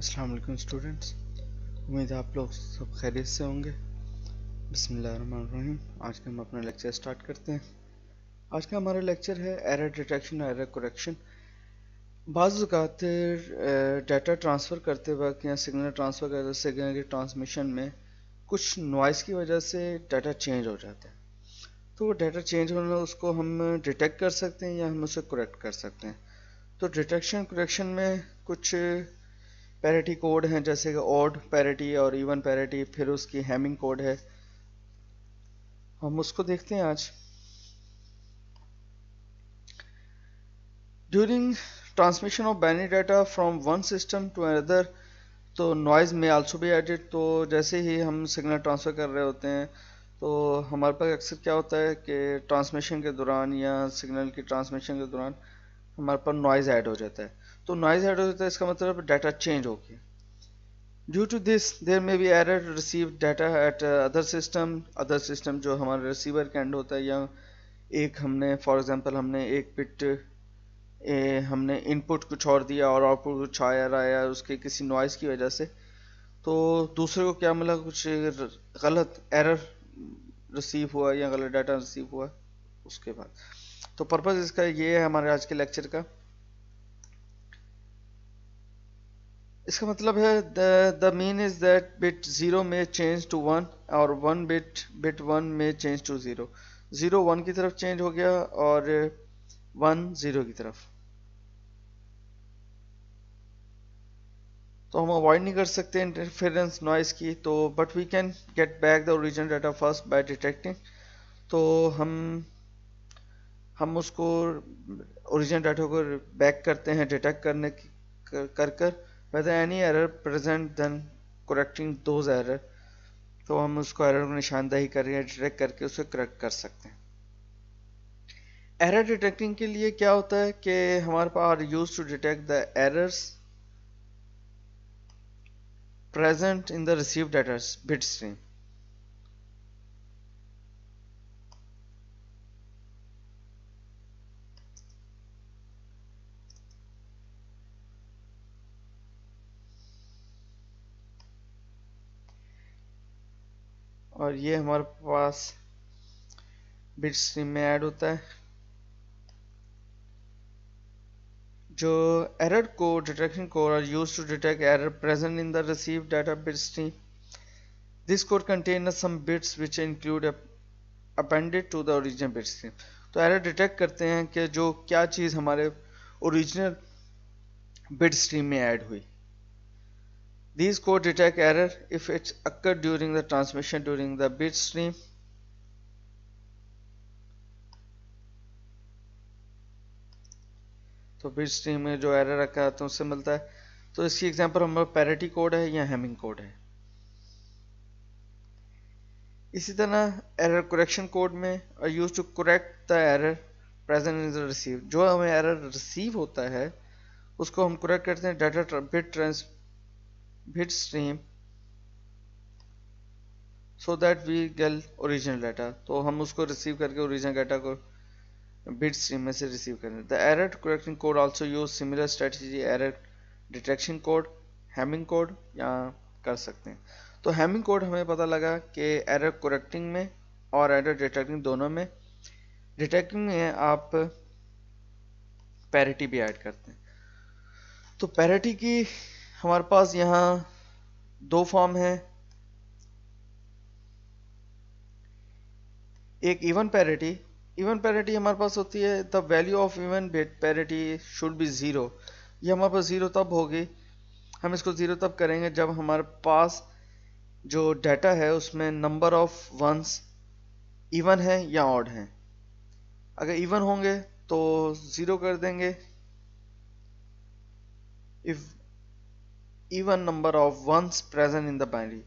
अस्सलाम वालेकुम स्टूडेंट्स, उम्मीद है आप लोग सब खैरियत से होंगे। बिस्मिल्लाहिर्रहमानिर्रहीम। आज का हम अपना लेक्चर स्टार्ट करते हैं। आज का हमारा लेक्चर है एरर डिटेक्शन और एरर करेक्शन। बाज़ औक़ात डाटा ट्रांसफ़र करते वक्त या सिग्नल ट्रांसफ़र करते वक्त सिग्नल की ट्रांसमिशन में कुछ नॉइज़ की वजह से डाटा चेंज हो जाता है। तो वो डाटा चेंज होना उसको हम डिटेक्ट कर सकते हैं या हम उसे करेक्ट कर सकते हैं। तो डिटेक्शन करेक्शन में कुछ पैरिटी कोड हैं, जैसे कि ऑड पैरिटी और इवन पैरिटी, फिर उसकी हैमिंग कोड है। हम उसको देखते हैं आज। During transmission of binary data from one system to another, तो नॉइज में आल्सो बी एडेड। तो जैसे ही हम सिग्नल ट्रांसफ़र कर रहे होते हैं तो हमारे पास अक्सर क्या होता है कि ट्रांसमिशन के दौरान या सिग्नल की ट्रांसमिशन के दौरान हमारे पास नॉइज़ ऐड हो जाता है। तो नॉइज़ ऐड हो जाता है, इसका मतलब डाटा चेंज हो गया। Due to this, there may be error received data at other system जो हमारे रिसीवर के एंड होता है, या एक हमने फॉर एग्जांपल हमने एक बिट हमने इनपुट कुछ और दिया और आउटपुट कुछ आया उसके किसी नॉइज़ की वजह से, तो दूसरे को क्या मिला, कुछ गलत एरर रिसीव हुआ या गलत डाटा रिसीव हुआ। उसके बाद तो पर्पज़ इसका ये है हमारे आज के लेक्चर का। इसका मतलब है the mean is that bit 0 में चेंज टू 1 और बिट 1 में चेंज टू 0। 0 1 की तरफ चेंज हो गया और 1 0 की तरफ। तो हम अवॉइड नहीं कर सकते इंटरफेरेंस नॉइस की, तो but we can get back the original data first by detecting. तो हम उसको ओरिजिनल डाटा को बैक करते हैं डिटेक्ट करने की कर whether any error present then correcting those error। तो हम उसको एरर को निशानदेही करके डिटेक्ट करके उसे करेक्ट कर सकते हैं। एरर डिटेक्टिंग के लिए क्या होता है कि हमारे पास are use to detect the errors present in the receive data bit stream. और ये हमारे पास बिट स्ट्रीम में ऐड होता है। जो error code detection code are used to detect error present in the receive data bit stream. This code contain some bits which include appended to the original bit stream. तो error detect करते हैं कि जो क्या चीज़ हमारे original bit stream में add हुई। These code detect error if it occurred during the transmission during the bit stream। तो बिट स्ट्रीम में जो एरर रखा है तो उससे मिलता है। तो इसकी एग्जांपल हमारा पैरिटी कोड है या हैमिंग कोड है। इसी तरह एरर करेक्शन कोड में are used to correct the error present in the receive. जो हमें एरर रिसीव होता है उसको हम करेक्ट करते हैं data bit stream so that we get original data. तो हम उसको रिसीव करके ओरिजिनल डाटा को बिट स्ट्रीम में से रिसीव करें। The error correcting code also use similar strategy error detection code, hamming code या कर सकते हैं। तो हैमिंग कोड हमें पता लगा कि एरर करेक्टिंग में और एरर डिटेक्टिंग दोनों में, डिटेक्टिंग में आप पैरिटी भी ऐड करते हैं। तो पैरिटी की हमारे पास यहाँ दो फॉर्म है। एक इवन पैरिटी हमारे पास होती है the value of even bit parity should be 0। ये हमारे पास 0 तब होगी, हम इसको 0 तब करेंगे जब हमारे पास जो डाटा है उसमें नंबर ऑफ वंस इवन है या ऑड है। अगर इवन होंगे तो 0 कर देंगे, if even number of ones present in the binary.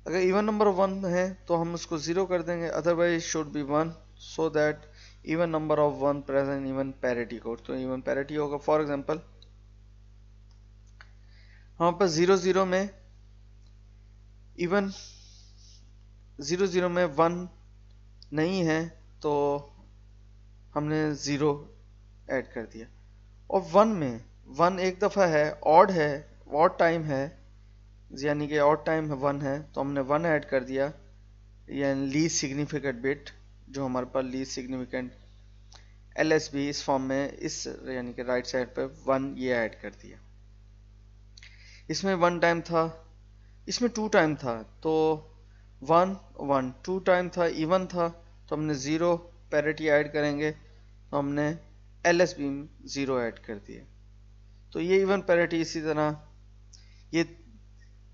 अगर इवन नंबर ऑफ 1 है तो हम उसको 0 कर देंगे, otherwise should be 1 so that even number of 1 present even parity code. तो इवन पैरिटी होगा। फॉर एग्जांपल हमारे पास 0 में इवन 0 में 1 नहीं है तो हमने 0 ऐड कर दिया। और 1 में 1 एक दफ़ा है, ऑड है ऑड टाइम है, यानी कि ऑड टाइम 1 है, तो हमने 1 ऐड कर दिया, यानी लीस्ट सिग्निफिकेंट बिट, जो हमारे पास लीस्ट सिग्निफिकेंट LSB इस फॉर्म में, इस यानी कि राइट साइड पे 1 ये ऐड कर दिया। इसमें 1 टाइम था, इसमें 2 टाइम था, तो 1 1 2 टाइम था, इवन था, तो हमने 0 पैरिटी ऐड करेंगे, तो हमने LSB 0 ऐड कर दिया। तो ये इवन पैरिटी, इसी तरह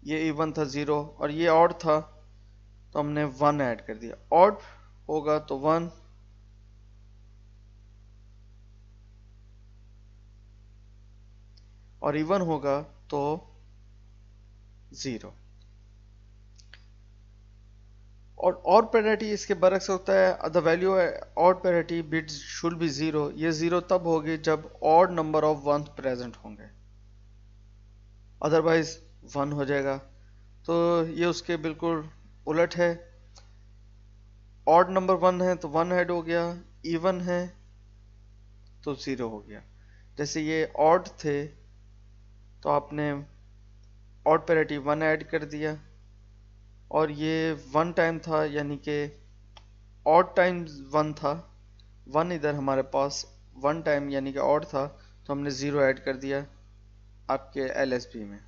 ये इवन था 0 और ये ऑड था, तो हमने 1 ऐड कर दिया। ऑड होगा तो 1, और इवन होगा तो 0। और पैरिटी इसके बरक्स होता है, the value odd parity bit should be 0। ये 0 तब होगी जब ऑड नंबर ऑफ 1 प्रेजेंट होंगे, अदरवाइज 1 हो जाएगा। तो ये उसके बिल्कुल उलट है, ऑड नंबर 1 है तो 1 ऐड हो गया, इवन है तो 0 हो गया। जैसे ये ऑड थे तो आपने ऑड पैरिटी 1 ऐड कर दिया, और ये 1 टाइम था, यानी कि ऑड टाइम 1 था, 1 इधर हमारे पास 1 टाइम यानी कि ऑड था, तो हमने 0 ऐड कर दिया आपके LSB में।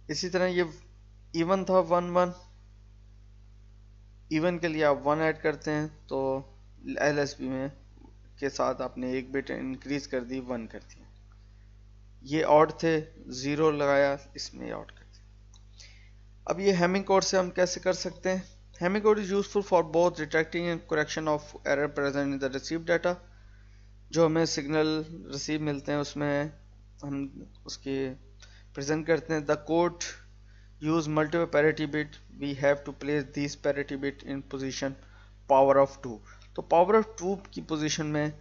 इसी तरह ये इवन था 1 1, इवन के लिए आप 1 ऐड करते हैं, तो LSB में के साथ आपने एक बिट इंक्रीज कर दी, 1 कर दिया। ये ऑड थे, 0 लगाया, इसमें ऑड कर दिया। अब ये हेमिंग कोड से हम कैसे कर सकते हैं? Hamming code is useful for both detecting and correction of error present in the receive data. जो हमें सिग्नल रिसीव मिलते हैं उसमें हम उसके प्रेजेंट करते हैं। The code use multiple parity bit, we have to place these parity bit in position power of 2। तो power of 2 की पोजीशन में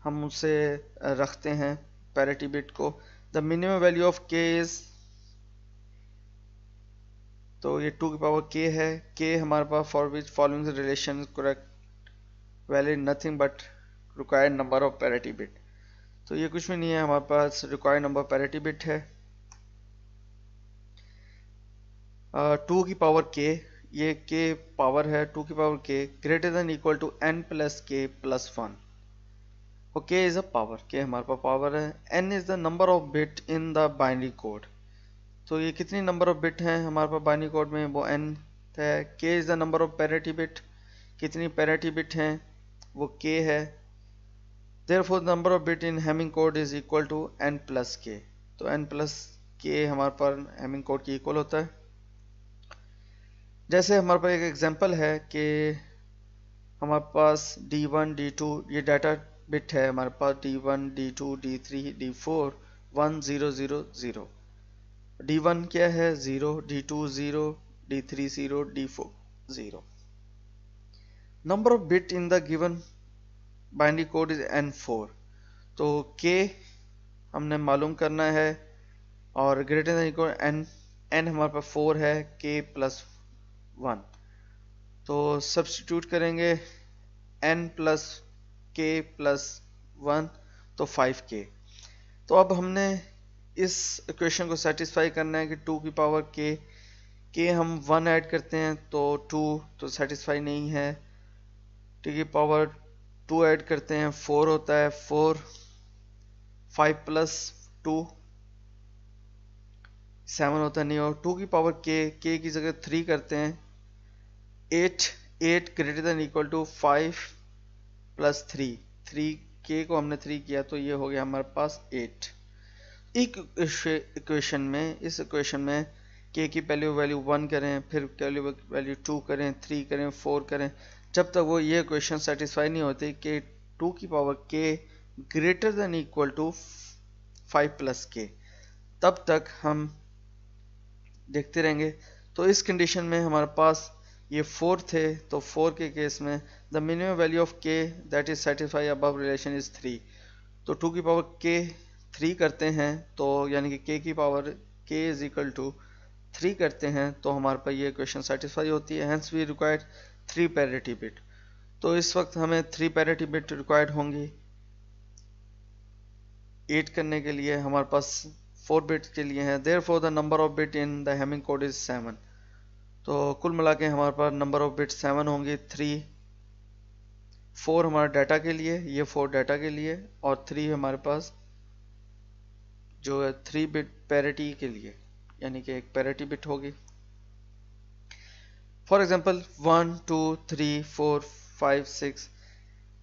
हम उसे रखते हैं parity bit को। the minimum value of k is, तो ये 2 की पावर k है, k हमारे पास for which following the relation is correct valid nothing but required number of parity bit। तो ये कुछ भी नहीं है, हमारे पास required number parity bit है 2 की पावर k, ये k पावर है 2 की power k greater than equal to n plus k plus 1, और k is a power, k हमारे पास पावर है। n is the number of bit in the binary code, तो ये कितनी नंबर ऑफ बिट हैं हमारे पास बाइनरी कोड में, वो n है। k is the number of parity bit, कितनी पैरिटी बिट हैं वो k है। Therefore the number of bit in hamming code is equal to n plus k, तो n प्लस k हमारे पास हेमिंग कोड की इक्वल होता है। जैसे हमारे पास एक एग्जांपल है कि हमारे पास D1 D2 ये डाटा बिट है, हमारे पास D1 D2 D3 D4 1 0 0 0। D1 क्या है 0, D2 0, D3 0, D4 0। Number of bit in the given binary code is N4, तो K हमने मालूम करना है, और ग्रेटर देन इक्वल N हमारे पास 4 है, K प्लस 1, तो सब्स्टिट्यूट करेंगे n प्लस k प्लस 1, तो 5k। तो अब हमने इस इक्वेशन को सेटिस्फाई करना है कि 2 की पावर k हम 1 ऐड करते हैं तो 2 तो सेटिस्फाई नहीं है, 2 की पावर 2 ऐड करते हैं 4 होता है 4, 5 प्लस 2 7 होता नहीं, और 2 की पावर k की जगह 3 करते हैं 8 greater than equal to 5 plus 3 k को हमने 3 किया तो ये हो गया हमारे पास 8। इस इक्वेशन में k की वैल्यू 1 करें, फिर वैल्यू 2 करें, 3 करें, 4 करें, जब तक वो ये इक्वेशन सेटिस्फाई नहीं होती कि 2 की power k greater than equal to 5 plus k, तब तक हम देखते रहेंगे। तो इस कंडीशन में हमारे पास ये 4 थे, तो 4 के केस में the minimum value of k that is satisfy above relation is 3, तो 2 की पावर k 3 करते हैं, तो यानी कि k की power k is equal to 3 करते हैं, तो हमारे पास ये इक्वेशन सेटिस्फाई होती है। Hence we required 3 parity bit, तो इस वक्त हमें 3 पैरिटी बिट रिक्वायर्ड होंगी। 8 करने के लिए हमारे पास 4 बिट के लिए है। Therefore the number of bit in the hamming code is 7। तो कुल मिला के हमारे पास नंबर ऑफ बिट 7 होंगे। 3 4 हमारा डाटा के लिए, ये 4 डाटा के लिए, और 3 हमारे पास जो है 3 बिट पैरिटी के लिए, यानी कि एक पैरिटी बिट होगी। For example 1 2 3 4 5 6।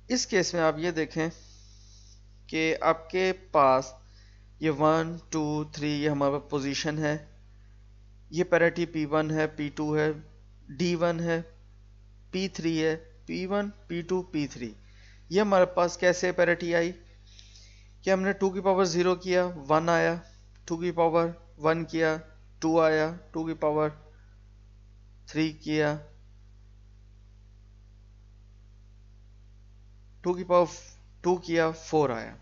इस केस में आप ये देखें कि आपके पास ये 1 2 3 ये हमारा पोजीशन है, ये पैरिटी P1 है, P2 है, D1 है, P3 है, P1 P2 P3। ये हमारे पास कैसे पैरिटी आई कि हमने 2 की पावर 0 किया 1 आया, 2 की पावर 1 किया 2 आया, 2 की पावर 3 किया 2 की पावर 2 किया 4 आया।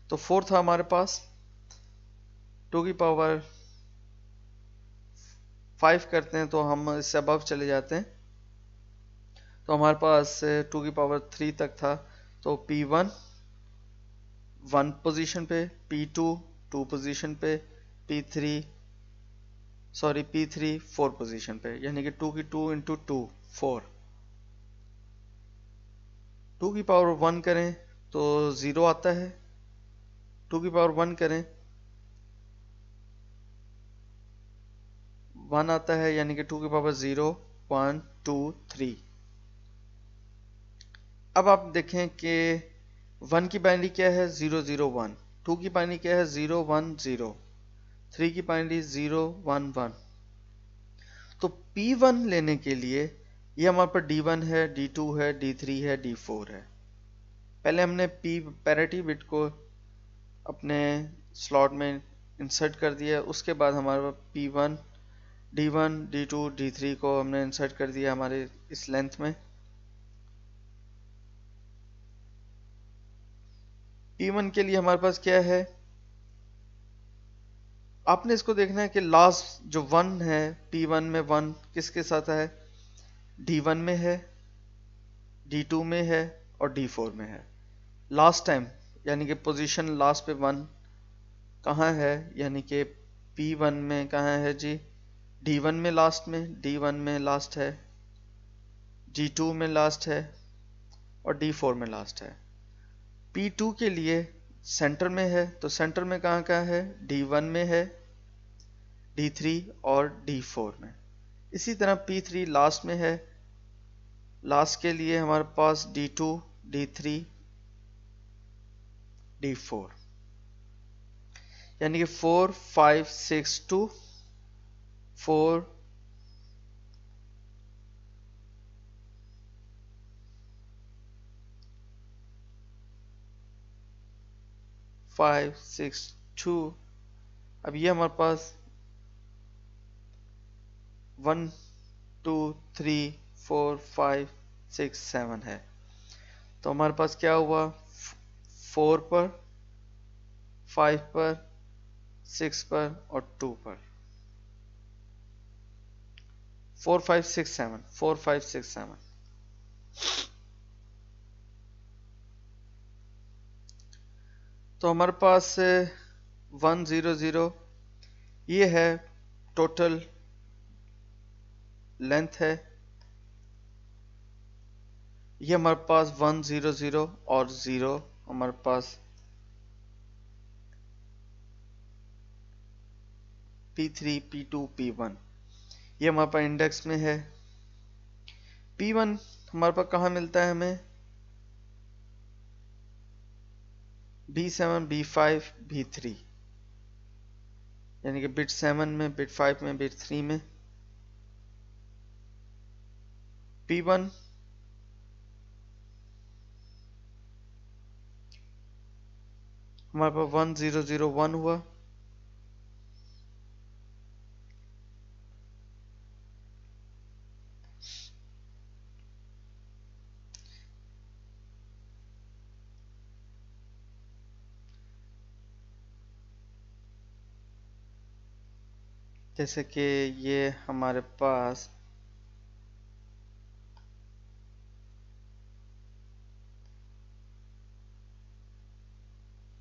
तो 4 था हमारे पास, 2 की पावर 5 करते हैं तो हम इससे अबव चले जाते हैं, तो हमारे पास 2 की पावर 3 तक था। तो P1 1 पोजीशन पे, P2 2 पोजीशन पे, P3 4 पोजीशन पे, यानी कि 2 की 2 इंटू 2 4। 2 की पावर 1 करें तो 0 आता है, 2 की पावर 1 करें 1 आता है, यानी कि 2 की पावर 0 1 2 3। अब आप देखें कि 1 की बाइनरी क्या है 0 0 1, 2 की बाइनरी क्या है 0 1 0, 3 की बाइनरी 0 1 1। तो P1 लेने के लिए ये हमारे पर D1 है, D2 है, D3 है, D4 है। पहले हमने P पैरिटी बिट को अपने स्लॉट में इंसर्ट कर दिया, उसके बाद हमारे पास P1 D1 D2 D3 को हमने इंसर्ट कर दिया हमारे इस लेंथ में। P1 के लिए हमारे पास क्या है, आपने इसको देखना है कि लास्ट जो 1 है P1 में 1 किसके साथ है, D1 में है, D2 में है और D4 में है। लास्ट टाइम यानी कि पोजीशन लास्ट पे 1 कहाँ है, यानी कि P1 में कहाँ है जी, D1 में लास्ट में, D1 में लास्ट है, D2 में लास्ट है और D4 में लास्ट है। P2 के लिए सेंटर में है, तो सेंटर में कहाँ कहाँ है, D1 में है, D3 और D4 में। इसी तरह P3 लास्ट में है, लास्ट के लिए हमारे पास D2 D3 D4, यानी कि 4 5 6 2 4 5 6 2। अब ये हमारे पास 1 2 3 4 5 6 7 है। तो हमारे पास क्या हुआ, 4 पर 5 पर 6 पर और 2 पर, 4 5 6 7 4 5 6 7। तो हमारे पास 1 0 0 ये है टोटल लेंथ है, ये हमारे पास 1 0 0 और 0 हमारे पास P3 P2 P1 ये हमारे पास इंडेक्स में है। P1 हमारे पास कहाँ मिलता है हमें, B7 B5 B3, यानी कि बिट 7 में, बिट 5 में, बिट 3 में। P1 हमारे पास 1 0 0 1 हुआ, जैसे कि ये हमारे पास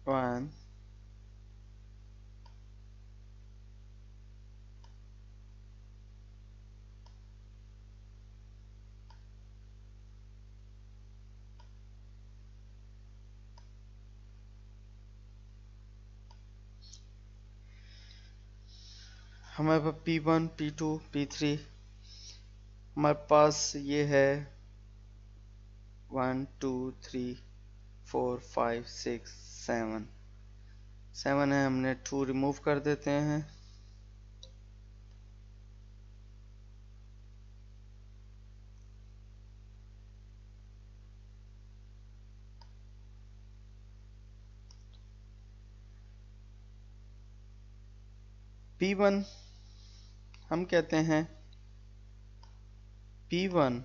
1 हमारे पास P1 P2 P3 हमारे पास ये है 1 2 3 4 5 6 7 7 है, हमने 2 रिमूव कर देते हैं। P1 हम कहते हैं P1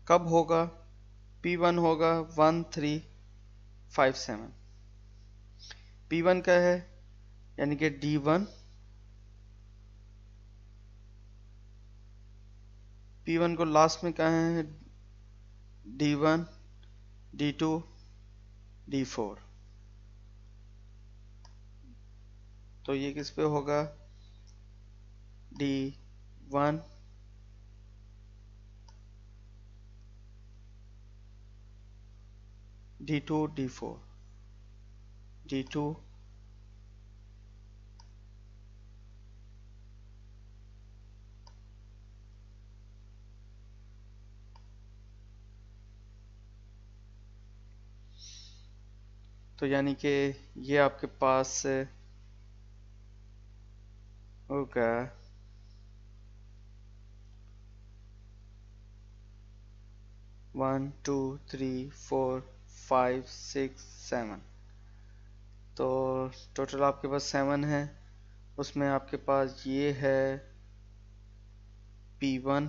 कब होगा? P1 होगा 1 3 5 7। P1 क्या है? यानी कि D1, P1 को लास्ट में कहा है D1 D2 D4। तो ये किस पे होगा? D1 D2 D4 D2 तो यानी कि ये आपके पास होगा 1 2 3 4 5 6 7। तो टोटल आपके पास 7 है। उसमें आपके पास ये है P1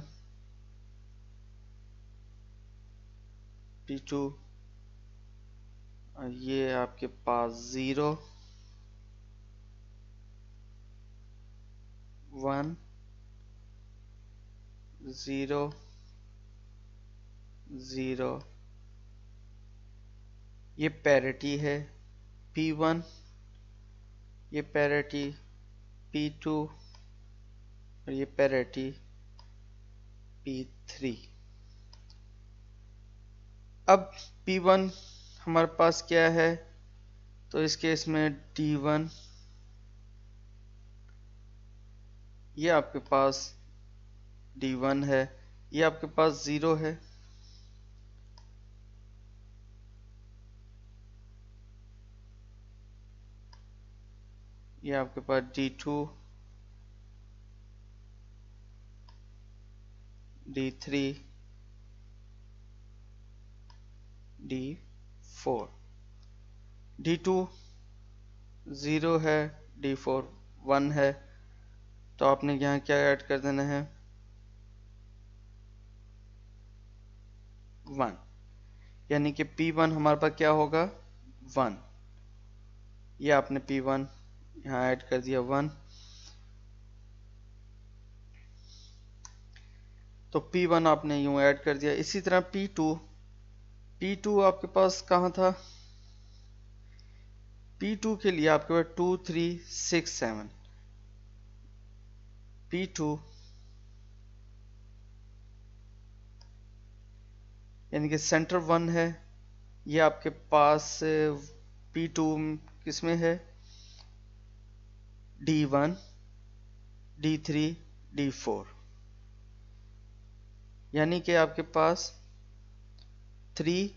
P2 और ये आपके पास 0 1 0 0। ये पैरिटी है P1, ये पैरिटी P2 और ये पैरिटी P3। अब P1 हमारे पास क्या है? तो इस केस में D1 ये आपके पास D1 है, ये आपके पास 0 है। ये आपके पास D2 D3 D4। D2 0 है, D4 1 है। तो आपने यहाँ क्या ऐड कर देना है? 1। यानी कि P1 हमारे पास क्या होगा? 1। ये आपने P1 यहाँ ऐड कर दिया 1। तो P1 आपने यूं ऐड कर दिया। इसी तरह P2 आपके पास कहाँ था? P2 के लिए आपके पास 2 3 6 7। P2 यानी कि सेंटर 1 है। ये आपके पास P2 किसमें है? D1 D3 D4। यानी कि आपके पास 3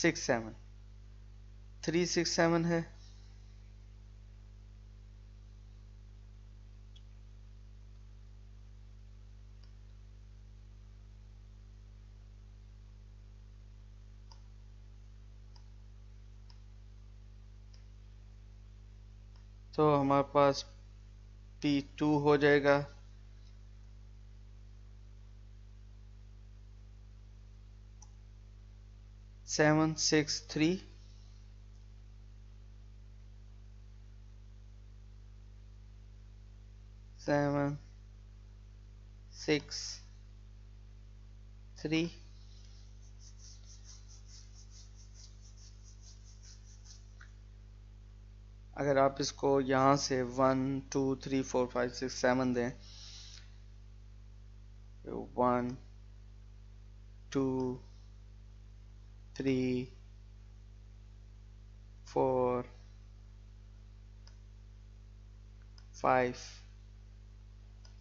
6 7 3 6 7 है। तो हमारे पास P2 हो जाएगा 7 6 3 7 6 3। अगर आप इसको यहाँ से 1 2 3 4 5 6 7 दें, 1 2 3 4 5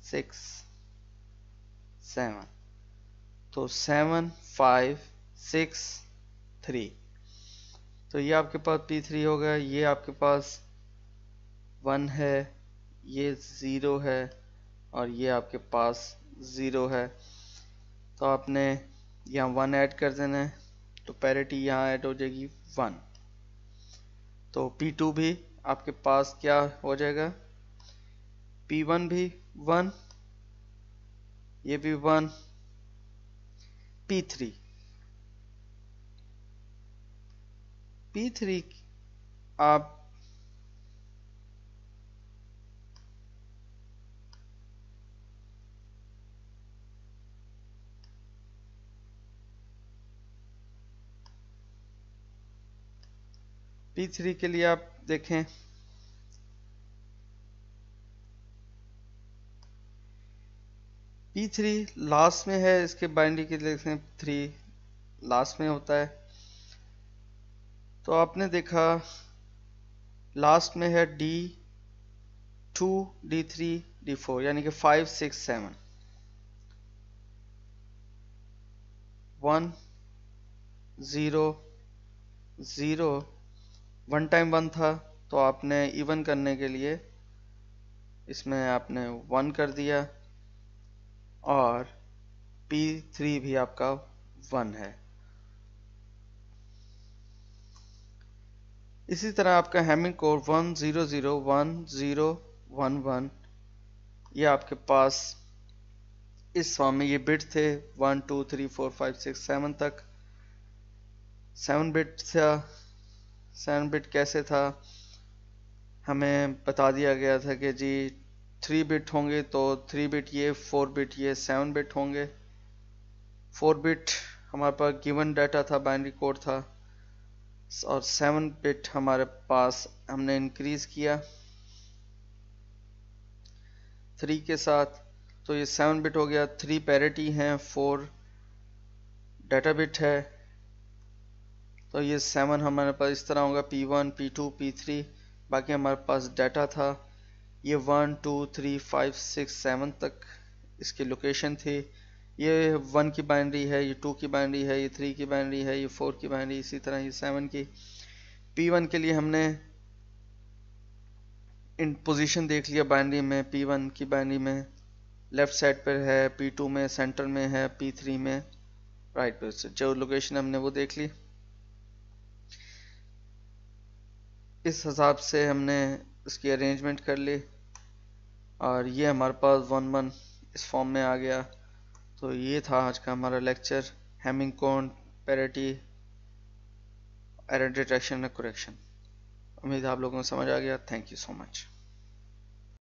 6 7, तो 7 5 6 3, तो ये आपके पास P3 होगा। ये आपके पास 1 है, ये 0 है और ये आपके पास 0 है। तो आपने यहाँ 1 ऐड कर देना है, तो पैरिटी यहाँ ऐड हो जाएगी 1। तो P2 भी आपके पास क्या हो जाएगा, P1 भी 1, ये भी 1, P3 आप P3 के लिए आप देखें, P3 लास्ट में है, इसके बाइनरी के लिए देखें 3 लास्ट में होता है। तो आपने देखा लास्ट में है D2 D3 D4, यानी कि 5 6 7, 1 0 0, 1 टाइम 1 था, तो आपने इवन करने के लिए इसमें आपने 1 कर दिया और P3 भी आपका 1 है। इसी तरह आपका हैमिंग कोड 1 0 0 1 0 1 1, ये आपके पास इस फॉर्म में ये बिट थे 1 2 3 4 5 6 7 तक। 7 बिट था। 7 बिट कैसे था, हमें बता दिया गया था कि जी 3 बिट होंगे, तो 3 बिट ये, 4 बिट ये, 7 बिट होंगे। 4 बिट हमारे पास गिवन डाटा था, बाइनरी कोड था, और 7 बिट हमारे पास हमने इंक्रीज किया 3 के साथ, तो ये 7 बिट हो गया। 3 पैरिटी हैं, 4 डाटा बिट है, तो ये 7 हमारे पास इस तरह होगा P1 P2 P3। बाकी हमारे पास डाटा था, ये 1 2 3 5 6 7 तक इसकी लोकेशन थी। ये 1 की बाइनरी है, ये 2 की बाइनरी है, ये 3 की बाइनरी है, ये 4 की बाइनरी, इसी तरह ये 7 की। P1 के लिए हमने इन पोजीशन देख लिया बाइनरी में, P1 की बाइनरी में लेफ्ट साइड पर है, P2 में सेंटर में है, P3 में राइट पर से जो लोकेशन हमने वो देख ली। इस हिसाब से हमने इसकी अरेंजमेंट कर ली और ये हमारे पास 1 1 इस फॉर्म में आ गया। तो ये था आज का हमारा lecture, Hamming code, parity, error detection और करेक्शन। उम्मीद है आप लोगों को समझ आ गया। Thank you so much.